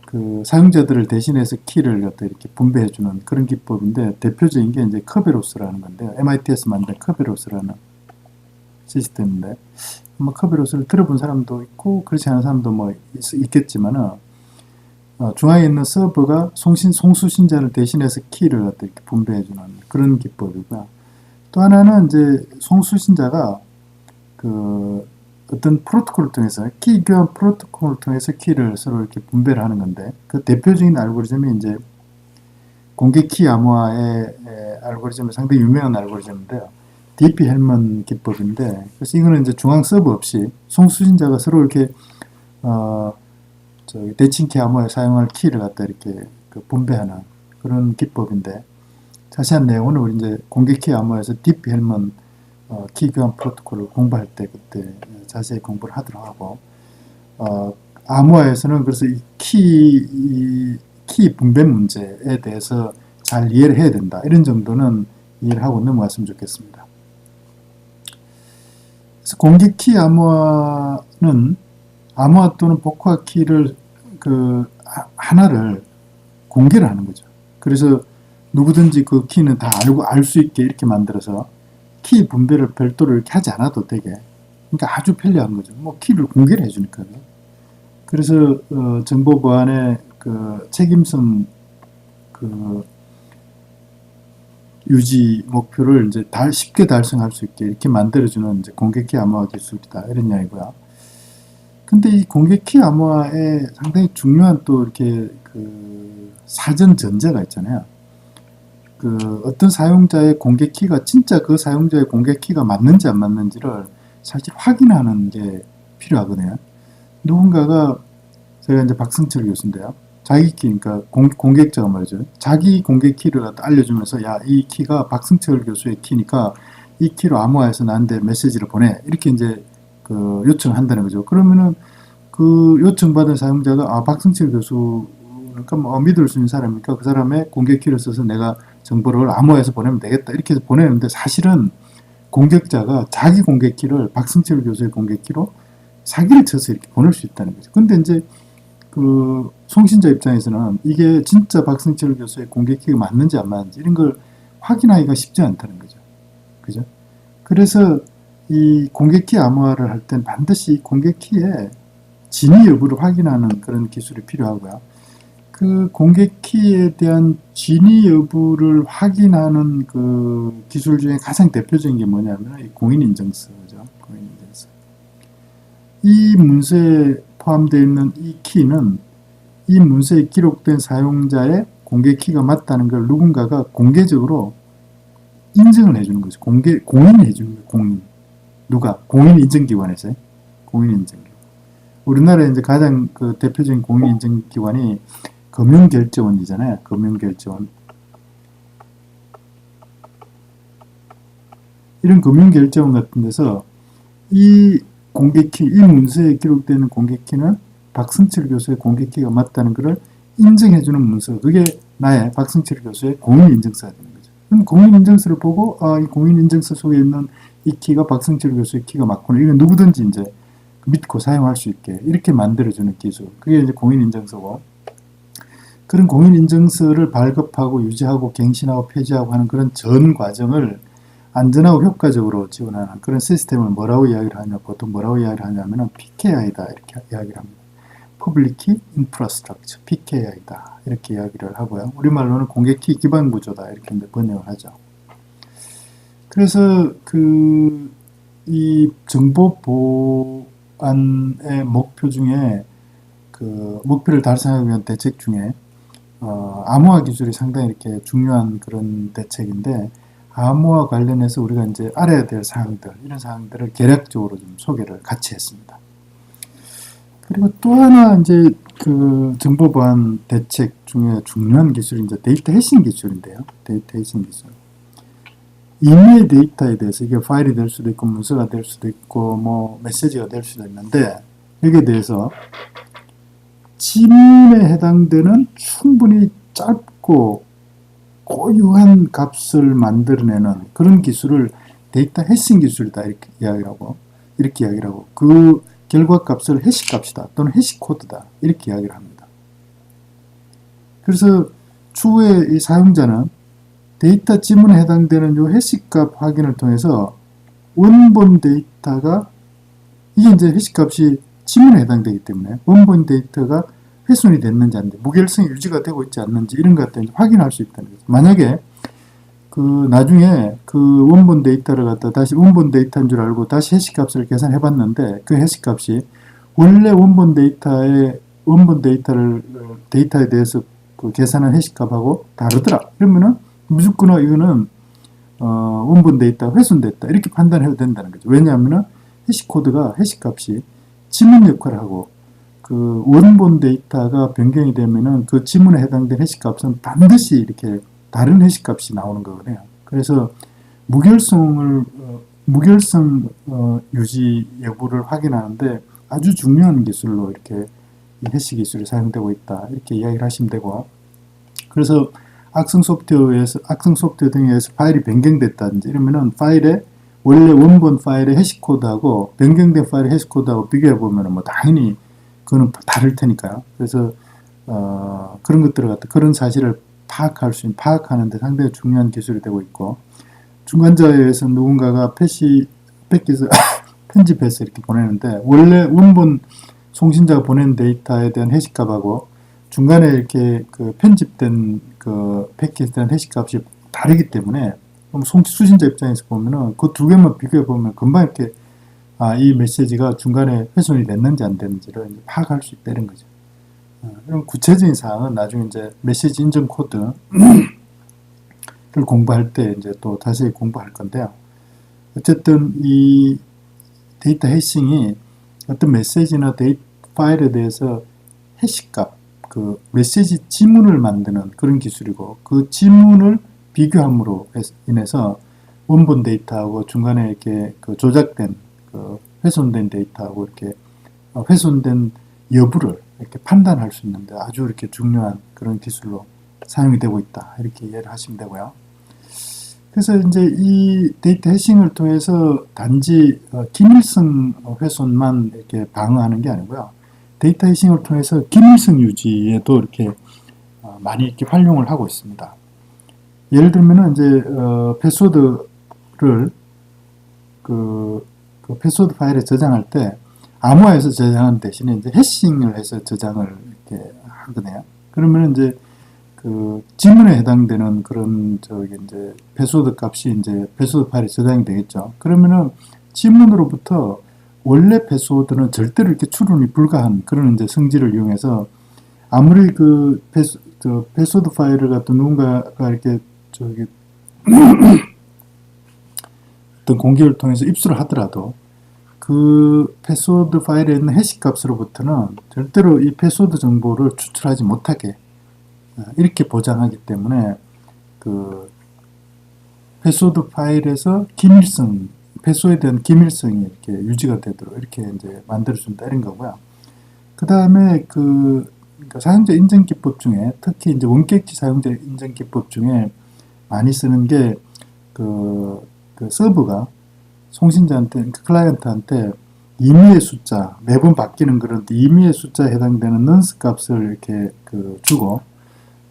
그 사용자들을 대신해서 키를 갖다 이렇게 분배해주는 그런 기법인데 대표적인 게 이제 커베로스라는 건데요. MIT에서 만든 커베로스라는 시스템인데 아마 커베로스를 들어본 사람도 있고 그렇지 않은 사람도 뭐 있겠지만은 중앙에 있는 서버가 송수신자를 대신해서 키를 갖다 이렇게 분배해주는 그런 기법이고요. 또 하나는 이제 송수신자가 그 어떤 프로토콜을 통해서 키 교환 프로토콜을 통해서 키를 서로 이렇게 분배를 하는 건데 그 대표적인 알고리즘이 이제 공개 키 암호화의 알고리즘이 상당히 유명한 알고리즘인데요. DP 헬먼 기법인데 그래서 이거는 이제 중앙 서버 없이 송수신자가 서로 이렇게 대칭키 암호에 사용할 키를 갖다 이렇게 분배하는 그런 기법인데 자세한 내용은 우리 이제 공개키 암호에서 DP 헬먼 키 교환 프로토콜을 공부할 때 그때 자세히 공부를 하도록 하고 암호화에서는 그래서 이 키 분배 문제에 대해서 잘 이해를 해야 된다. 이런 정도는 이해를 하고 넘어갔으면 좋겠습니다. 그래서 공개 키 암호화는 암호화 또는 복화 키를 하나를 공개를 하는 거죠. 그래서 누구든지 그 키는 다 알고 알 수 있게 이렇게 만들어서 키 분배를 별도로 이렇게 하지 않아도 되게 그러니까 아주 편리한 거죠. 뭐 키를 공개를 해주니까요. 그래서 정보 보안의 그 책임성 유지 목표를 이제 쉽게 달성할 수 있게 이렇게 만들어주는 이제 공개키 암호화 기술이다 이런 이야기고요. 근데 이 공개키 암호화에 상당히 중요한 또 이렇게 그 사전 전제가 있잖아요. 그 어떤 사용자의 공개키가 진짜 그 사용자의 공개키가 맞는지 안 맞는지를 사실 확인하는 게 필요하거든요. 누군가가 제가 이제 박승철 교수인데요. 자기 키, 그러니까 공개자가 말이죠. 자기 공개 키를 갖다 알려주면서 야, 이 키가 박승철 교수의 키니까 이 키로 암호화해서 나한테 메시지를 보내. 이렇게 이제 그 요청을 한다는 거죠. 그러면은 그 요청받은 사용자가 박승철 교수 그러니까 뭐 믿을 수 있는 사람이니까 그 사람의 공개 키를 써서 내가 정보를 암호화해서 보내면 되겠다. 이렇게 해서 보내는데 사실은 공격자가 자기 공개 키를 박승철 교수의 공개 키로 사기를 쳐서 이렇게 보낼 수 있다는 거죠. 근데 이제 그 송신자 입장에서는 이게 진짜 박승철 교수의 공개 키가 맞는지 안 맞는지 이런 걸 확인하기가 쉽지 않다는 거죠. 그죠? 그래서 이 공개 키 암호화를 할 땐 반드시 공개 키의 진위 여부를 확인하는 그런 기술이 필요하고요. 그 공개 키에 대한 진위 여부를 확인하는 그 기술 중에 가장 대표적인 게 뭐냐면 이 공인인증서죠. 공인인증서. 이 문서에 포함되어 있는 이 키는 이 문서에 기록된 사용자의 공개 키가 맞다는 걸 누군가가 공개적으로 인증을 해주는 거죠. 공인을 해주는 거예요. 공인. 누가? 공인인증기관에서요. 공인인증기관. 우리나라에 이제 가장 그 대표적인 공인인증기관이 금융결제원이잖아요. 금융결제원. 이런 금융결제원 같은 데서 이 공개키, 이 문서에 기록되는 공개키는 박승철 교수의 공개키가 맞다는 것을 인증해주는 문서. 그게 나의 박승철 교수의 공인인증서가 되는 거죠. 그럼 공인인증서를 보고 이 공인인증서 속에 있는 이 키가 박승철 교수의 키가 맞구나. 이건 누구든지 이제 믿고 사용할 수 있게 이렇게 만들어주는 기술. 그게 이제 공인인증서고. 그런 공인인증서를 발급하고 유지하고 갱신하고 폐지하고 하는 그런 전 과정을 안전하고 효과적으로 지원하는 그런 시스템을 뭐라고 이야기를 하냐, 보통 뭐라고 이야기를 하냐면은 PKI다 이렇게 이야기를 합니다. Public Key Infrastructure, PKI다 이렇게 이야기를 하고요. 우리말로는 공개키 기반 구조다 이렇게 번역을 하죠. 그래서 이 정보 보안의 목표 중에 목표를 달성하기 위한 대책 중에 암호화 기술이 상당히 이렇게 중요한 그런 대책인데, 암호화 관련해서 우리가 이제 알아야 될 사항들, 이런 사항들을 개략적으로 좀 소개를 같이 했습니다. 그리고 또 하나 이제 정보 보안 대책 중에 중요한 기술이 이제 데이터 해싱 기술인데요. 데이터 해싱 기술. 이메일 데이터에 대해서 이게 파일이 될 수도 있고 문서가 될 수도 있고 뭐 메시지가 될 수도 있는데, 여기에 대해서 지문에 해당되는 충분히 짧고 고유한 값을 만들어내는 그런 기술을 데이터 해싱 기술이다 이렇게 이야기를 하고 그 결과 값을 해시 값이다 또는 해시 코드다 이렇게 이야기를 합니다. 그래서 추후에 이 사용자는 데이터 지문에 해당되는 이 해시값 확인을 통해서 원본 데이터가, 이게 이제 해시값이 지문에 해당되기 때문에 원본 데이터가 훼손이 됐는지 안 돼, 무결성이 유지가 되고 있지 않는지 이런 것들을 확인할 수 있다는 거죠. 만약에 나중에 원본 데이터를 갖다 다시 원본 데이터인 줄 알고 다시 해시값을 계산해 봤는데, 그 해시값이 원래 원본 데이터에 대해서 계산한 해시값하고 다르더라. 그러면은 무조건 이거는 원본 데이터가 훼손됐다 이렇게 판단해도 된다는 거죠. 왜냐하면 해시코드가, 해시값이 지문 역할을 하고 원본 데이터가 변경이 되면은 그 지문에 해당된 해시값은 반드시 이렇게 다른 해시값이 나오는 거거든요. 그래서 무결성 유지 여부를 확인하는데 아주 중요한 기술로 이렇게 이 해시 기술이 사용되고 있다 이렇게 이야기를 하시면 되고, 그래서 악성 소프트웨어 등에 의해서 파일이 변경됐다든지 이러면은 원래 원본 파일의 해시코드하고 변경된 파일의 해시코드하고 비교해 보면은 뭐 당연히 그거는 다를 테니까요. 그래서 그런 것들을 갖다 그런 사실을 파악하는데 상당히 중요한 기술이 되고 있고, 중간자에 의해서 누군가가 편집해서 이렇게 보내는데 원래 원본 송신자가 보낸 데이터에 대한 해시값하고 중간에 이렇게 편집된 패킷에 대한 해시값이 다르기 때문에 수신자 입장에서 보면은 그 두 개만 비교해 보면 금방 이렇게 이 메시지가 중간에 훼손이 됐는지 안 됐는지를 파악할 수 있다는 거죠. 이런 구체적인 사항은 나중에 이제 메시지 인증 코드를 공부할 때 이제 또 다시 공부할 건데요. 어쨌든 이 데이터 해싱이 어떤 메시지나 파일에 대해서 해시값, 메시지 지문을 만드는 그런 기술이고, 그 지문을 비교함으로 인해서 원본 데이터하고 중간에 이렇게 조작된 훼손된 데이터하고 이렇게 훼손된 여부를 이렇게 판단할 수 있는데 아주 이렇게 중요한 그런 기술로 사용이 되고 있다 이렇게 이해를 하시면 되고요. 그래서 이제 이 데이터 해싱을 통해서 단지 기밀성 훼손만 이렇게 방어하는 게 아니고요. 데이터 해싱을 통해서 기밀성 유지에도 이렇게 많이 이렇게 활용을 하고 있습니다. 예를 들면은 이제 패스워드를 패스워드 파일에 저장할 때 암호화해서 저장하는 대신에 이제 해싱을 해서 저장을 이렇게 하거든요. 그러면 이제 지문에 해당되는 그런 이제 패스워드 값이 이제 패스워드 파일에 저장이 되겠죠. 그러면은 지문으로부터 원래 패스워드는 절대로 이렇게 추론이 불가한 그런 이제 성질을 이용해서 아무리 패스워드 파일을 갖다 누군가가 이렇게 어떤 공개를 통해서 입수를 하더라도 그 패스워드 파일에 있는 해시 값으로부터는 절대로 이 패스워드 정보를 추출하지 못하게 이렇게 보장하기 때문에 패스워드 파일에서 패스워드에 대한 기밀성이 이렇게 유지가 되도록 이렇게 이제 만들어준다 이런 거고요. 그 다음에 그러니까 사용자 인증 기법 중에 특히 이제 원격지 사용자 인증 기법 중에 많이 쓰는 게 서버가 송신자한테, 클라이언트한테 임의의 숫자, 매번 바뀌는 그런 임의의 숫자에 해당되는 넌스 값을 이렇게 주고,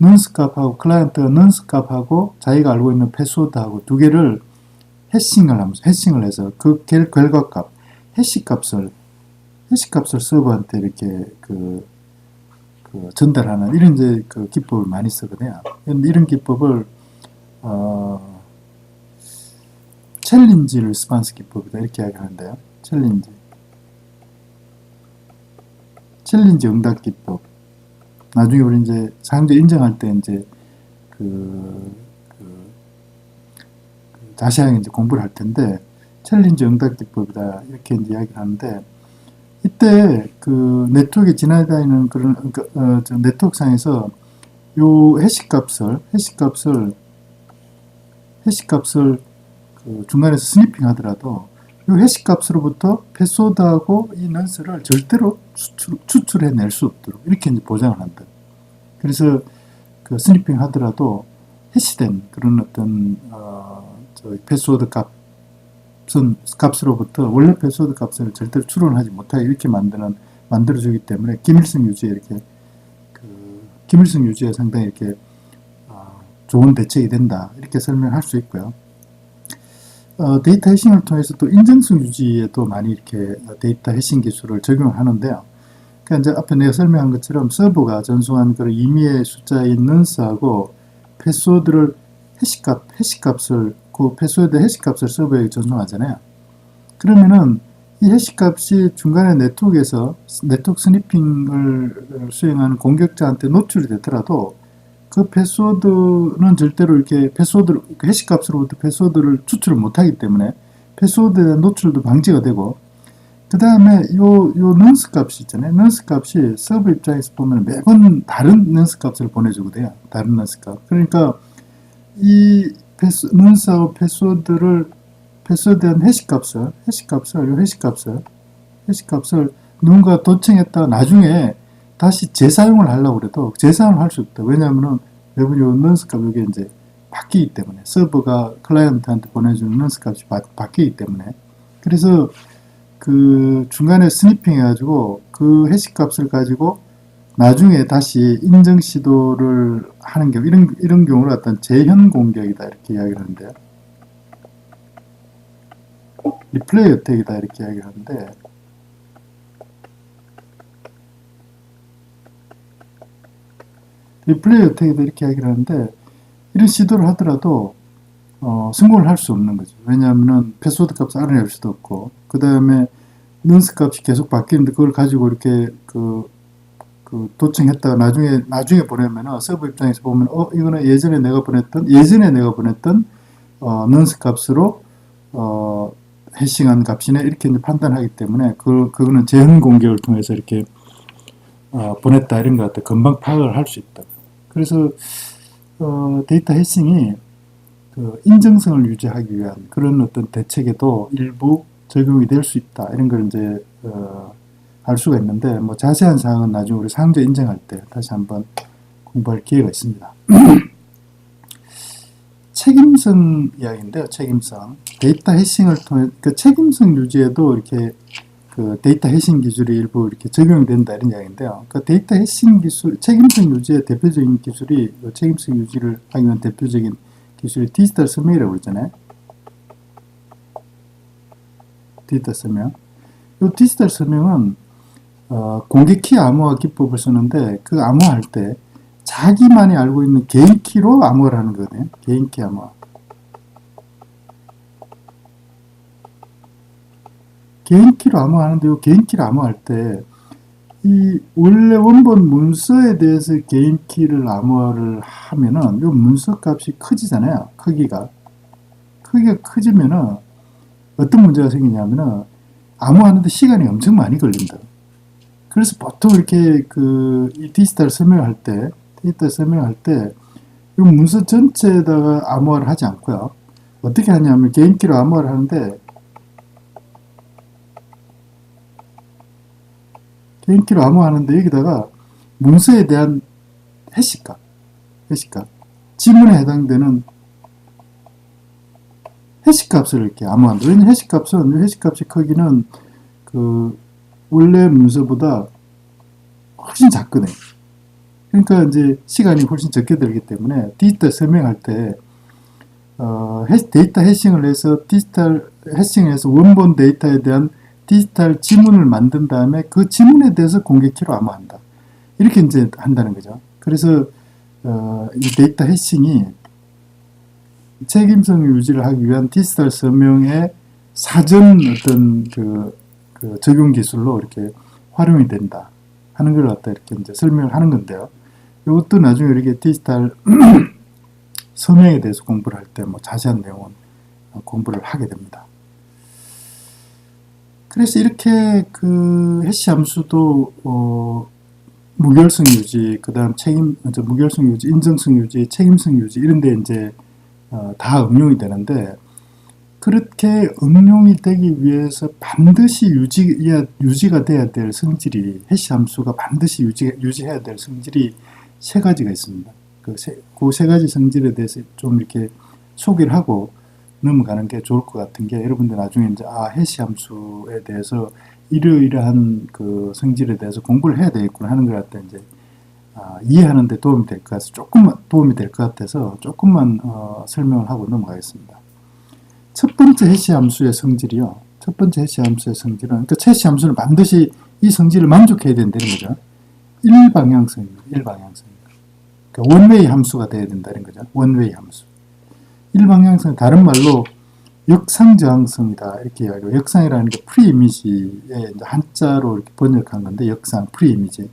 nonce 값하고 클라이언트가 nonce 값하고 자기가 알고 있는 패스워드하고 두 개를 해싱을 해서 그 결과값, 해시 값을 서버한테 이렇게 전달하는 이런 이제 그 기법을 많이 쓰거든요. 이런 기법을 챌린지 리스폰스 기법이다 이렇게 이야기하는데요. 챌린지 응답 기법. 나중에 우리 이제 사용자 인정할 때 이제 자세하게 이제 공부를 할 텐데 챌린지 응답 기법이다 이렇게 이제 이야기를 하는데 이때 그 네트워크에 지나다니는 그런 네트워크상에서 요 해시값을 그 중간에서 스니핑 하더라도 요 해시값으로부터 패스워드하고 이 넌스를 절대로 추출해낼 수 없도록 이렇게 이제 보장을 한다. 그래서 그 스니핑 하더라도 해시된 그런 어떤 패스워드 값으로부터 원래 패스워드 값을 절대로 추론하지 못하게 이렇게 만들어주기 때문에 기밀성 유지에 상당히 이렇게 좋은 대책이 된다 이렇게 설명할 수 있고요. 데이터 해싱을 통해서 또 인정성 유지에도 많이 이렇게 데이터 해싱 기술을 적용하는데요. 그러니까 이제 앞에 내가 설명한 것처럼 서버가 전송한 그런 임의의 숫자인 nonce하고 패스워드를 해시값을 그 패스워드 해시값을 서버에 전송하잖아요. 그러면은 이 해시값이 중간에 네트워크 스니핑을 수행하는 공격자한테 노출이 되더라도 그 패스워드는 절대로 이렇게 해시값으로부터 패스워드를 추출을 못하기 때문에 패스워드에 대한 노출도 방지가 되고 그 다음에 요 nonce 값이 있잖아요. nonce 값이 서버 입장에서 보면 매번 다른 nonce 값을 보내주거든요. 다른 nonce 값. 그러니까 이 nonce하고 패스워드에 대한 해시값을 누군가 도청했다가 나중에 다시 재사용을 하려고 해도 재사용을 할 수 없다. 왜냐하면 매번 요 nonce 값 이게 이제 바뀌기 때문에 서버가 클라이언트한테 보내주는 nonce 값이 바뀌기 때문에 그래서 그 중간에 스니핑 해가지고 그 해시값을 가지고 나중에 다시 인정 시도를 하는 경우 이런 경우를 어떤 재현 공격이다 이렇게 이야기를 하는데요. 리플레이 어택이다 이렇게 이야기를 하는데 리플레이 어택이다 이렇게 이야기를 하는데 이런 시도를 하더라도 성공을 할 수 없는 거죠. 왜냐하면 패스워드 값을 알아낼 수도 없고 그 다음에 nonce 값이 계속 바뀌는데 그걸 가지고 이렇게 도청했다가 나중에 보내면은 서버 입장에서 보면 이거는 예전에 내가 보냈던 nonce 값으로 해싱한 값이네 이렇게 이제 판단하기 때문에 그거는 재현 공격을 통해서 이렇게 보냈다 이런 것 같아 금방 파악을 할 수 있다. 그래서 데이터 해싱이 그 인정성을 유지하기 위한 그런 어떤 대책에도 일부 적용이 될 수 있다 이런 걸 이제 알 수가 있는데 뭐 자세한 사항은 나중에 우리 사용자 인정할 때 다시 한번 공부할 기회가 있습니다. 책임성 이야기인데요. 책임성 데이터 해싱을 통해 그 책임성 유지에도 이렇게 그 데이터 해싱 기술이 일부 이렇게 적용이 된다 이런 이야기인데요. 그 데이터 해싱 기술 책임성 유지의 대표적인 기술이 책임성 유지를 하기 위한 대표적인 기술이 디지털 서명이라고 그러잖아요. 디지털 서명. 이 디지털 서명은 공개키 암호화 기법을 쓰는데 그 암호화할 때 자기만이 알고 있는 개인 키로 암호화를 하는 거거든요. 개인 키 암호화. 개인 키로 암호화하는데 이 개인 키로 암호화할 때 이 원래 원본 문서에 대해서 개인 키를 암호화를 하면은 이 문서 값이 커지잖아요. 크기가 커지면은 어떤 문제가 생기냐면은 암호화하는데 시간이 엄청 많이 걸린다. 그래서 보통 이렇게 이 디지털 서명할 때 이 문서 전체에다가 암호화를 하지 않고요. 어떻게 하냐면 개인키로 암호화를 하는데 개인키로 암호화하는데 여기다가 문서에 대한 해시값 지문에 해당되는 해시값을 이렇게 암호한다. 왜냐면 해시값의 크기는 그 원래 문서보다 훨씬 작거든요. 그러니까 이제 시간이 훨씬 적게 들기 때문에 디지털 서명할 때 데이터 해싱을 해서 디지털 해싱을 해서 원본 데이터에 대한 디지털 지문을 만든 다음에 그 지문에 대해서 공개키로 암호한다. 이렇게 이제 한다는 거죠. 그래서 이 데이터 해싱이 책임성 유지를 하기 위한 디지털 서명의 사전 어떤 그 적용 기술로 이렇게 활용이 된다 하는 걸 갖다 이렇게 이제 설명을 하는 건데요. 이것도 나중에 이렇게 디지털 서명에 대해서 공부를 할 때 뭐 자세한 내용은 공부를 하게 됩니다. 그래서 이렇게 그 해시 함수도 무결성 유지, 그 다음 무결성 유지, 인정성 유지, 책임성 유지 이런 데 이제 다 응용이 되는데, 그렇게 응용이 되기 위해서 반드시 유지가 돼야 될 성질이, 해시 함수가 반드시 유지해야 될 성질이 세 가지가 있습니다. 그 세 가지 성질에 대해서 좀 이렇게 소개를 하고 넘어가는 게 좋을 것 같은 게, 여러분들 나중에 이제 해시 함수에 대해서 이러이러한 그 성질에 대해서 공부를 해야 되겠구나 하는 것 같다 이제 이해하는 데 도움이 될 것 같아서 조금만 설명을 하고 넘어가겠습니다. 첫 번째 해시 함수의 성질이요. 첫 번째 해시 함수의 성질은, 그러니까 해시 함수는 반드시 이 성질을 만족해야 된다는 거죠. 일방향성입니다. 일방향성입니다. 그러니까 원웨이 함수가 돼야 된다는 거죠. 원웨이 함수. 일방향성, 다른 말로 역상저항성이다 이렇게 이야기해요. 역상이라는 게 프리이미지의 한자로 이렇게 번역한 건데, 역상, 프리이미지.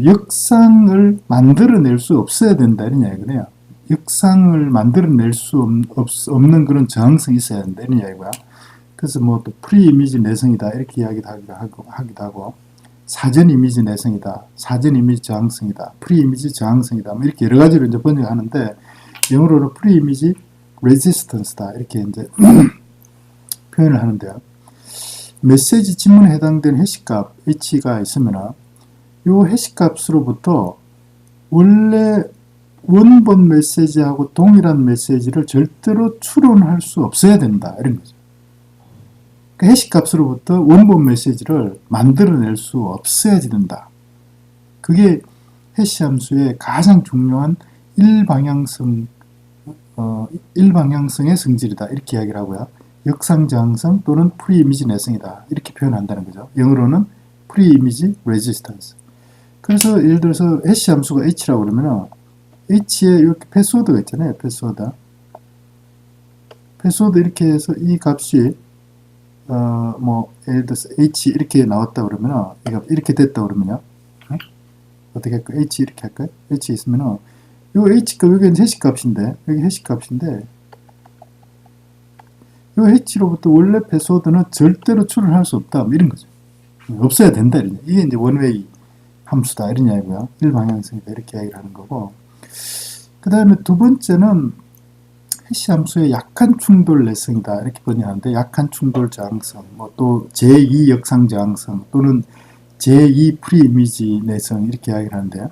역상을 만들어낼 수 없어야 된다 이런 이야기네요. 역상을 만들어낼 수 없는 그런 저항성이 있어야 된다 이런 이야기고요. 그래서 뭐 또 프리이미지 내성이다 이렇게 이야기하기도 하고, 사전 이미지 내성이다, 사전 이미지 저항성이다, 프리이미지 저항성이다, 뭐 이렇게 여러 가지로 이제 번역하는데, 영어로는 프리이미지 레지스턴스다 이렇게 이제 표현을 하는데요. 메시지 지문에 해당되는 해시값 h가 있으면 이 해시값으로부터 원래 원본 메시지하고 동일한 메시지를 절대로 추론할 수 없어야 된다 이런 거죠. 그 해시값으로부터 원본 메시지를 만들어낼 수 없어야지 된다. 그게 해시 함수의 가장 중요한 일방향성의 성질이다 이렇게 이야기를 하고요. 역상저항성 또는 프리이미지 내성이다 이렇게 표현한다는 거죠. 영어로는 프리이미지 레지스턴스. 그래서 예를 들어서 해시 함수가 h라고 그러면 h에 이렇게 패스워드가 있잖아요. 패스워드 이렇게 해서 이 값이 뭐 예를 들어서 h 이렇게 나왔다 그러면, 이렇게 됐다 그러면요. 어떻게 할까요? h 이렇게 할까요? h 있으면은 요 h값, 여기는 해시값인데, 여기 해시값인데, 요 h로부터 원래 패스워드는 절대로 추론할 수 없다, 뭐 이런 거죠. 없어야 된다, 이런. 이게 이제 원웨이 함수다, 이런 이야기고요. 일방향성이다, 이렇게 이야기를 하는 거고. 그 다음에 두 번째는 해시 함수의 약한 충돌 내성이다, 이렇게 번역하는데, 약한 충돌 저항성, 뭐 또 제2 역상 저항성, 또는 제2 프리이미지 내성, 이렇게 이야기를 하는데요.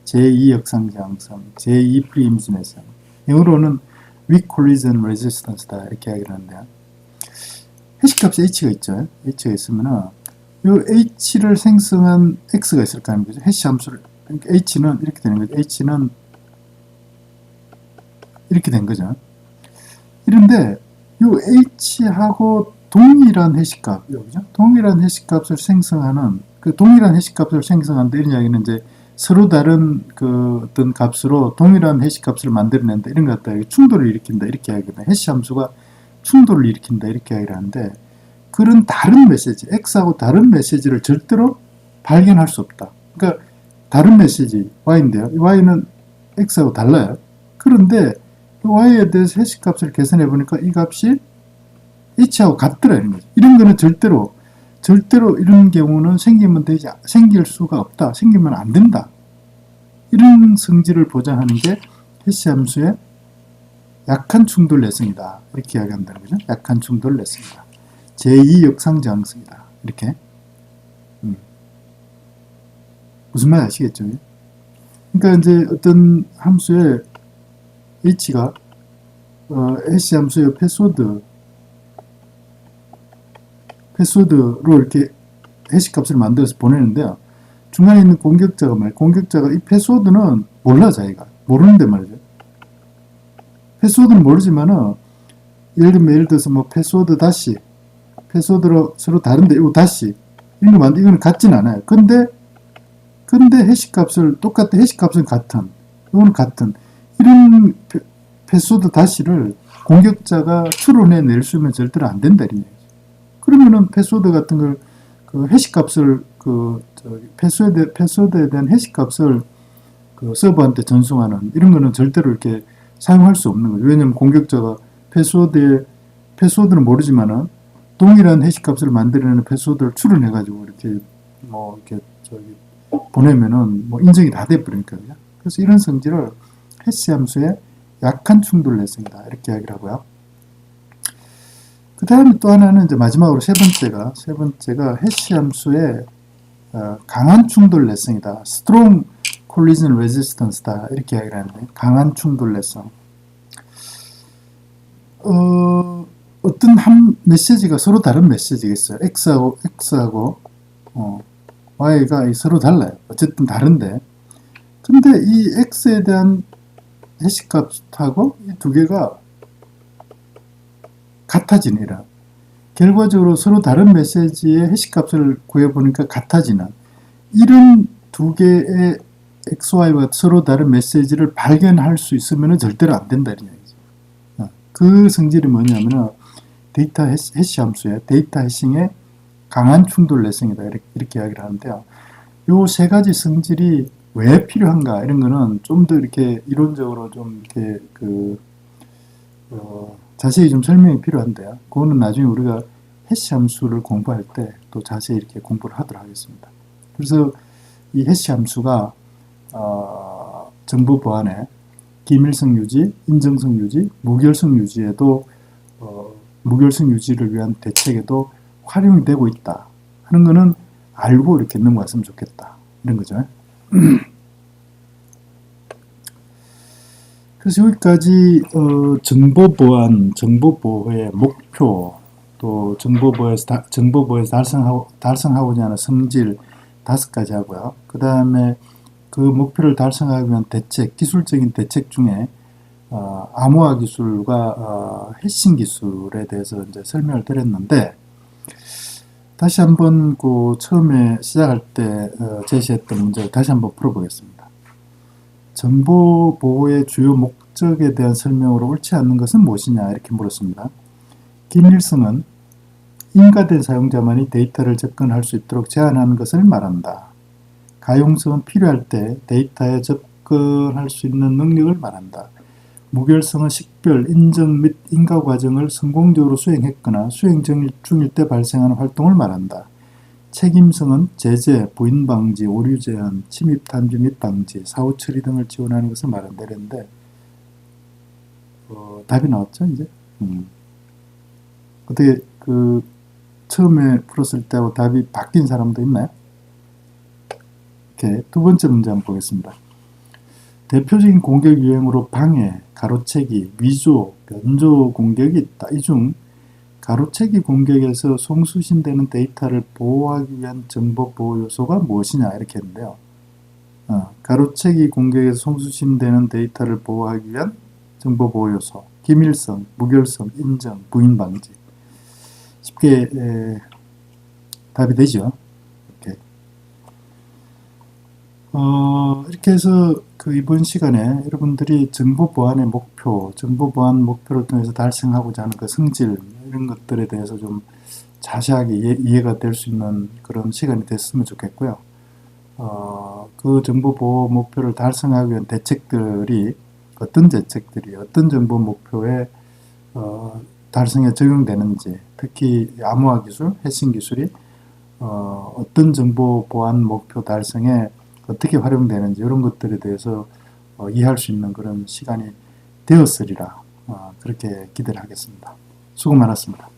제2 역상 저항성, 제2 프리이미지 내성. 영어로는 weak collision resistance다 이렇게 이야기를 하는데요. 해시값이 h가 있죠. h가 있으면은 이 h를 생성한 x가 있을 거 아닙니까? 해시 함수를, 그러니까 h는 이렇게 되는 거죠. h는 이렇게 된 거죠. 이런데 이 h하고 동일한 해시값, 그죠? 동일한 해시값을 생성하는, 그 동일한 해시값을 생성한다 이런 이야기는 이제 서로 다른 그 어떤 값으로 동일한 해시값을 만들어낸다 이런 것 같다. 충돌을 일으킨다 이렇게 이야기합니다. 해시 함수가 충돌을 일으킨다 이렇게 이야기를 하는데, 그런 다른 메시지, x하고 다른 메시지를 절대로 발견할 수 없다. 그러니까 다른 메시지 y인데요. 이 y는 x하고 달라요. 그런데 y에 대해서 해시값을 계산해 보니까 이 값이 h하고 같더라 이런 거죠. 이런 거는 절대로 이런 경우는 생길 수가 없다. 생기면 안 된다. 이런 성질을 보장하는 게 해시 함수의 약한 충돌 내성이다. 이렇게 이야기한다는 거죠. 약한 충돌 내성이다. 제2 역상 저항성이다. 이렇게. 무슨 말 아시겠죠? 그러니까 이제 어떤 함수의 h가 해시 함수의 패스워드로 이렇게 해시값을 만들어서 보내는데요. 중간에 있는 공격자가 말이야. 공격자가 이 패스워드는 몰라, 자기가. 모르는데 말이죠. 패스워드는 모르지만은, 예를 들어서 뭐 패스워드 다시, 패스워드로 서로 다른데, 이거 다시, 이거는 같진 않아요. 근데 해시 값을, 똑같은 해시 값은 같은, 이거는 같은, 이런 패스워드 다시를 공격자가 추론해낼 수 있으면 절대로 안 된다, 이런 얘기죠. 그러면은 패스워드 같은 걸, 그 해시 값을, 패스워드에 대한 해시 값을 그 서버한테 전송하는 이런 거는 절대로 이렇게 사용할 수 없는 거죠. 왜냐면 공격자가 패스워드는 모르지만은 동일한 해시 값을 만들어내는 패스워드를 추론해가지고 이렇게 보내면은 뭐 인정이 다 돼버리니까요. 그래서 이런 성질을 해시 함수의 약한 충돌 내성이다, 이렇게 이야기를 하고요. 그 다음에 또 하나는 이제 마지막으로 세 번째가 해시 함수의 강한 충돌 내성이다. strong collision resistance다, 이렇게 이야기를 하는데, 강한 충돌 내성. 어떤 한 메시지가 서로 다른 메시지가 있어요. X하고 Y가 서로 달라요. 어쨌든 다른데, 근데 이 X에 대한 해시값하고 이 두 개가 같아지니라. 결과적으로 서로 다른 메시지의 해시값을 구해보니까 같아지는, 이런 두 개의 XY와 서로 다른 메시지를 발견할 수 있으면 절대로 안 된다, 이런 얘기죠. 그 성질이 뭐냐면은 데이터 해시 함수의 데이터 해싱의 강한 충돌 내성이다, 이렇게 이야기를 하는데요. 요 세 가지 성질이 왜 필요한가, 이런 거는 좀 더 이렇게 이론적으로 좀 이렇게 자세히 좀 설명이 필요한데요. 그거는 나중에 우리가 해시 함수를 공부할 때 또 자세히 이렇게 공부를 하도록 하겠습니다. 그래서 이 해시 함수가 정보 보안에 기밀성 유지, 인정성 유지, 무결성 유지에도 무결성 유지를 위한 대책에도 활용이 되고 있다 하는 거는 알고 이렇게 넘어갔으면 좋겠다, 이런 거죠. 그래서 여기까지 정보 보안, 정보 보호의 목표, 또 정보 보호에서 달성하고자 하는 성질 5가지 하고요. 그 다음에 그 목표를 달성하기 위한 대책, 기술적인 대책 중에 암호화 기술과 해싱 기술에 대해서 이제 설명을 드렸는데, 다시 한번 그 처음에 시작할 때 제시했던 문제를 다시 한번 풀어보겠습니다. 정보 보호의 주요 목적에 대한 설명으로 옳지 않는 것은 무엇이냐, 이렇게 물었습니다. 기밀성은 인가된 사용자만이 데이터를 접근할 수 있도록 제한하는 것을 말한다. 가용성은 필요할 때 데이터에 접근할 수 있는 능력을 말한다. 무결성은 식별, 인정 및 인가 과정을 성공적으로 수행했거나 수행 중일 때 발생하는 활동을 말한다. 책임성은 제재, 부인 방지, 오류 제한, 침입 탐지 및 방지, 사후 처리 등을 지원하는 것을 말한다, 이랬는데 답이 나왔죠, 이제? 어떻게 처음에 풀었을 때하고 답이 바뀐 사람도 있나요? 이렇게 두 번째 문제 한번 보겠습니다. 대표적인 공격 유형으로 방해, 가로채기, 위조, 변조 공격이 있다. 이 중 가로채기 공격에서 송수신되는 데이터를 보호하기 위한 정보 보호 요소가 무엇이냐, 이렇게 했는데요. 가로채기 공격에서 송수신되는 데이터를 보호하기 위한 정보 보호 요소, 기밀성, 무결성, 인정, 부인 방지. 쉽게 답이 되죠. 이렇게. 이렇게 해서 이번 시간에 여러분들이 정보 보안의 목표, 정보 보안 목표를 통해서 달성하고자 하는 그 성질, 이런 것들에 대해서 좀 자세하게 이해가 될 수 있는 그런 시간이 됐으면 좋겠고요. 그 정보 보호 목표를 달성하기 위한 대책들이 어떤 정보 목표에 달성에 적용되는지, 특히 암호화 기술, 해싱 기술이 어떤 정보 보안 목표 달성에 어떻게 활용되는지, 이런 것들에 대해서 이해할 수 있는 그런 시간이 되었으리라 그렇게 기대를 하겠습니다. 수고 많았습니다.